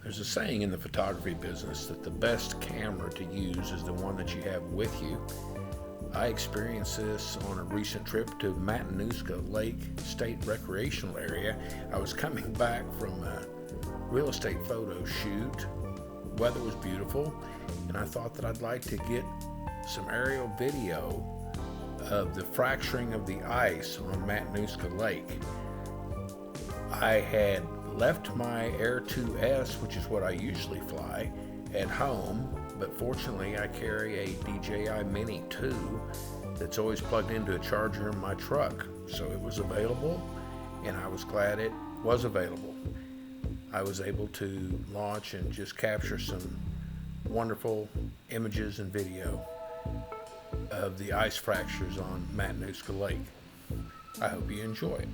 There's a saying in the photography business that the best camera to use is the one that you have with you. I experienced this on a recent trip to Matanuska Lake State Recreational Area. I was coming back from a real estate photo shoot. Weather was beautiful, and I thought that I'd like to get some aerial video of the fracturing of the ice on Matanuska Lake. I had left my Air 2S, which is what I usually fly, at home, but fortunately I carry a DJI Mini 2 that's always plugged into a charger in my truck, so it was available, and I was glad it was available. I was able to launch and just capture some wonderful images and video of the ice fractures on Matanuska Lake. I hope you enjoy it.